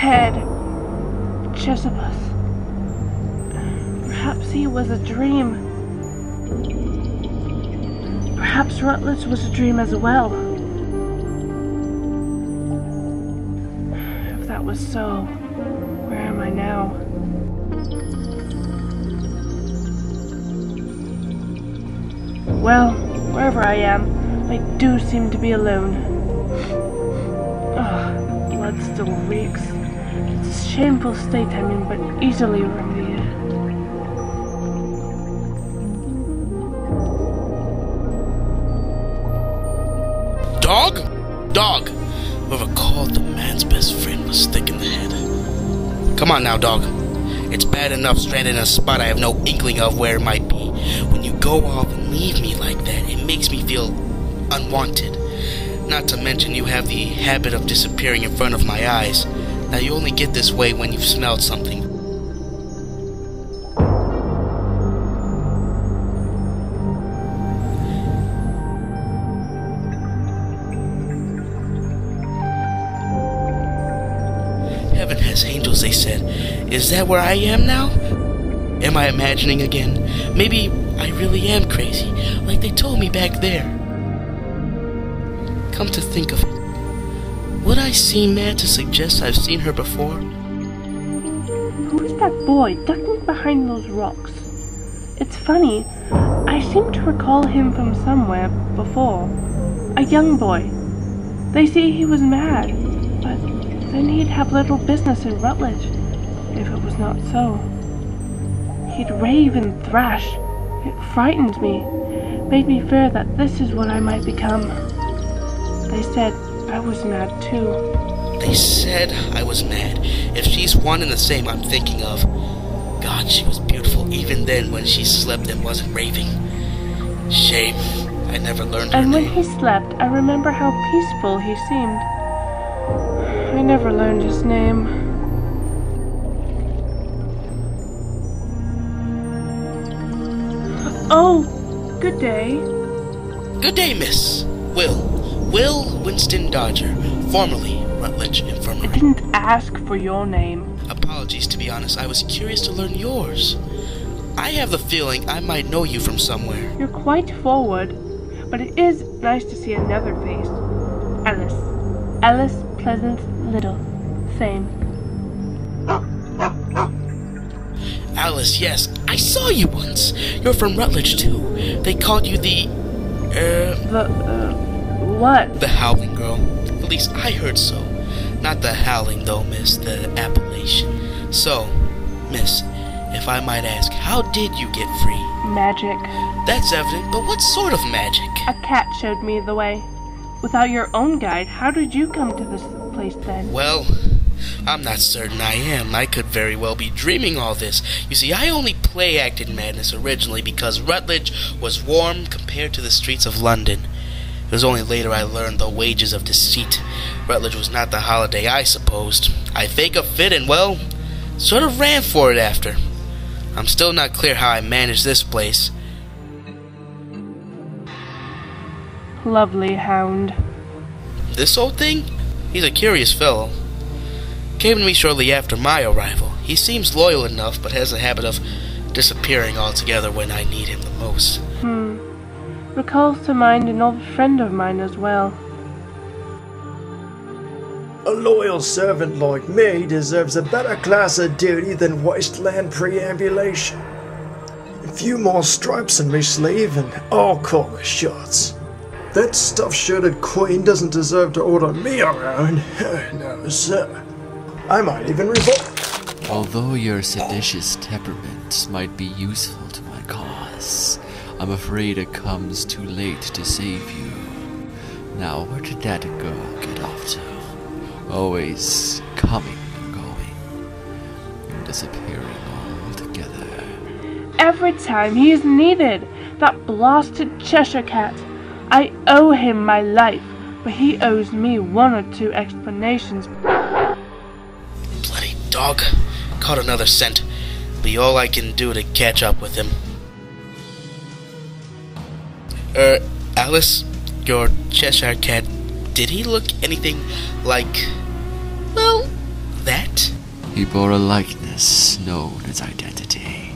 head. Chesippus. Perhaps he was a dream. Perhaps Rutledge was a dream as well. If that was so, where am I now? Well, wherever I am, I do seem to be alone. Ugh, blood still reeks. It's a shameful state I'm in, but easily remedied. Dog? Dog! Whoever called the man's best friend was thick in the head. Come on now, dog. It's bad enough stranded in a spot I have no inkling of where it might be. When you go off and leave me like that, it makes me feel unwanted. Not to mention you have the habit of disappearing in front of my eyes. Now you only get this way when you've smelled something. Heaven has angels, they said. Is that where I am now? Am I imagining again? Maybe I really am crazy, like they told me back there. Come to think of it, would I seem mad to suggest I've seen her before? Who is that boy ducking behind those rocks? It's funny, I seem to recall him from somewhere before. A young boy. They say he was mad, but then he'd have little business in Rutledge, if it was not so. He'd rave and thrash. It frightened me, made me fear that this is what I might become. They said I was mad too. They said I was mad. If she's one and the same I'm thinking of. God, she was beautiful even then when she slept and wasn't raving. Shame, I never learned her And when name. he slept, I remember how peaceful he seemed. I never learned his name. Oh, good day. Good day, miss. Will Winston Dodger, formerly Rutledge I Infirmary. didn't ask for your name. Apologies, to be honest, I was curious to learn yours. I have the feeling I might know you from somewhere. You're quite forward, but it is nice to see another face. Alice. Alice Pleasant Little. Same. Alice, yes, I saw you once. You're from Rutledge, too. They called you What? the Howling Girl. At least I heard so. Not the howling, though, miss, the appellation. So, miss, if I might ask, how did you get free? Magic. That's evident, but what sort of magic? A cat showed me the way. Without your own guide, how did you come to this place then? Well, I'm not certain I am. I could very well be dreaming all this. You see, I only play-acted madness originally because Rutledge was warm compared to the streets of London. It was only later I learned the wages of deceit. Rutledge was not the holiday I supposed. I fake a fit and, well, sort of ran for it after. I'm still not clear how I managed this place. Lovely hound. This old thing? He's a curious fellow. Came to me shortly after my arrival. He seems loyal enough, but has a habit of disappearing altogether when I need him the most. Recalls to mind an old friend of mine as well. A loyal servant like me deserves a better class of duty than wasteland preambulation. A few more stripes in my sleeve and I'll call the shots. That stuff-shirted queen doesn't deserve to order me around. No, sir. I might even revolt. Although your seditious temperament might be useful to my cause, I'm afraid it comes too late to save you. Now, where did that girl get off to? Always coming and going, and disappearing altogether. Every time he is needed, that blasted Cheshire Cat. I owe him my life, but he owes me one or two explanations. Bloody dog. Caught another scent. Be all I can do to catch up with him. Alice, your Cheshire Cat, did he look anything like, well, that? He bore a likeness known as identity.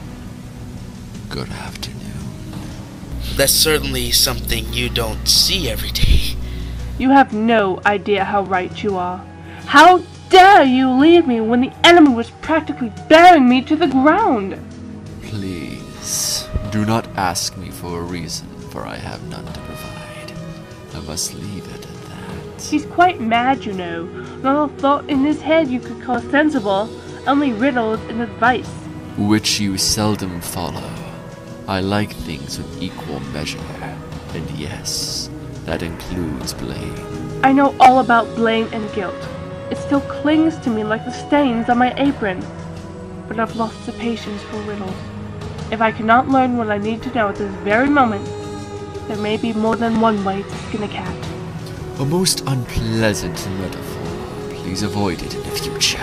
Good afternoon. That's certainly something you don't see every day. You have no idea how right you are. How dare you leave me when the enemy was practically bearing me to the ground? Please, do not ask me for a reason, for I have none to provide. I must leave it at that. He's quite mad, you know. Not a thought in his head you could call sensible, only riddles and advice. Which you seldom follow. I like things with equal measure, and yes, that includes blame. I know all about blame and guilt. It still clings to me like the stains on my apron. But I've lost the patience for riddles. If I cannot learn what I need to know at this very moment, there may be more than one way to skin a cat. A most unpleasant metaphor. Please avoid it in the future.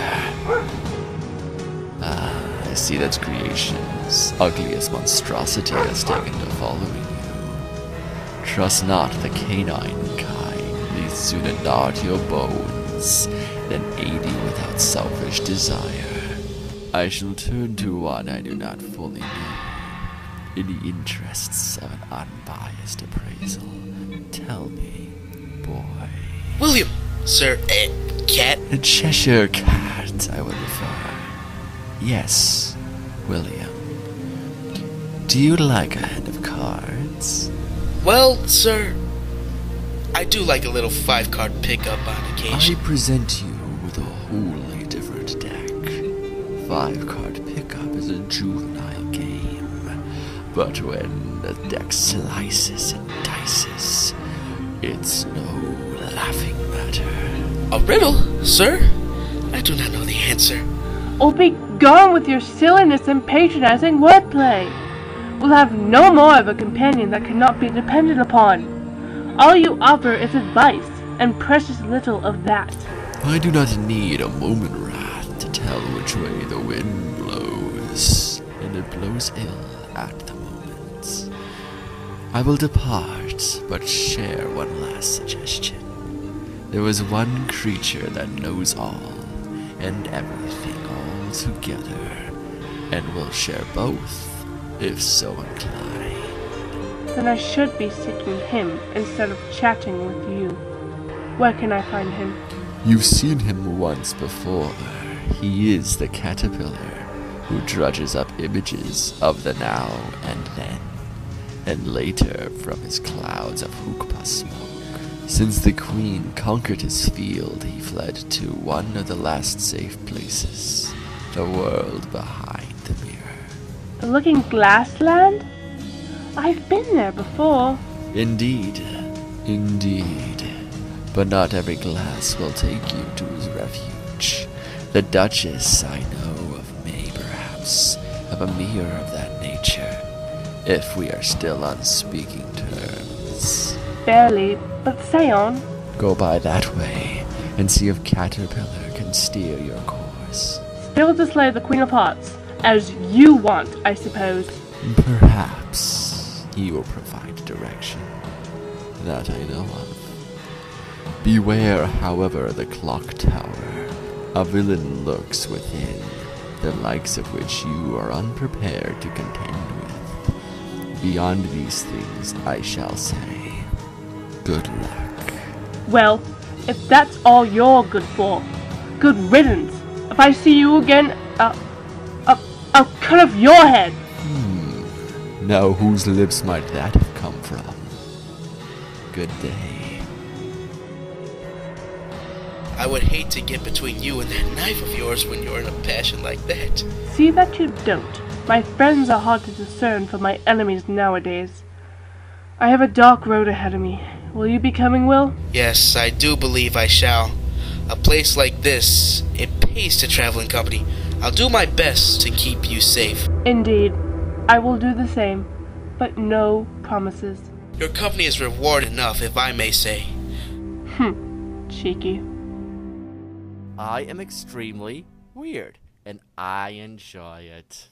I see that creation's ugliest monstrosity has taken to following you. Trust not the canine kind, these sooner gnaw at your bones than aid you without selfish desire. I shall turn to one I do not fully know. In the interests of an unbiased appraisal, tell me, boy. William, sir, Cat? The Cheshire Cat, I would refer. Yes, William. Do you like a hand of cards? Well, sir, I do like a little 5-card pickup on occasion. I present you with a wholly different deck. 5-card pickup is a juvenile game, but when the deck slices and dices, it's no laughing matter. A riddle, sir? I do not know the answer. Oh, be gone with your silliness and patronizing wordplay. We'll have no more of a companion that cannot be depended upon. All you offer is advice, and precious little of that. I do not need a moment wrath to tell which way the wind blows, and it blows ill at the moment. I will depart, but share one last suggestion. There is one creature that knows all, and everything all together, and will share both, if so inclined. Then I should be seeking him instead of chatting with you. Where can I find him? You've seen him once before. He is the caterpillar who drudges up images of the now and then, and later from his clouds of hookah smoke. Since the queen conquered his field, he fled to one of the last safe places, the world behind the mirror. The Looking Glass Land? I've been there before. Indeed, indeed. But not every glass will take you to his refuge. The Duchess, I know of, may perhaps have a mirror of that nature, if we are still on speaking terms. Barely, but say on. Go by that way, and see if Caterpillar can steer your course. Still to slay the Queen of Hearts, as you want, I suppose. Perhaps he will provide direction. That I know of. Beware, however, the clock tower. A villain lurks within, the likes of which you are unprepared to contend with. Beyond these things, I shall say, good luck. Well, if that's all you're good for, good riddance. If I see you again, I'll cut off your head. Now whose lips might that have come from? Good day. I would hate to get between you and that knife of yours when you're in a passion like that. See that you don't. My friends are hard to discern from my enemies nowadays. I have a dark road ahead of me. Will you be coming, Will? Yes, I do believe I shall. A place like this, it pays to travel in company. I'll do my best to keep you safe. Indeed. I will do the same, but no promises. Your company is reward enough, if I may say. Cheeky. I am extremely weird, and I enjoy it.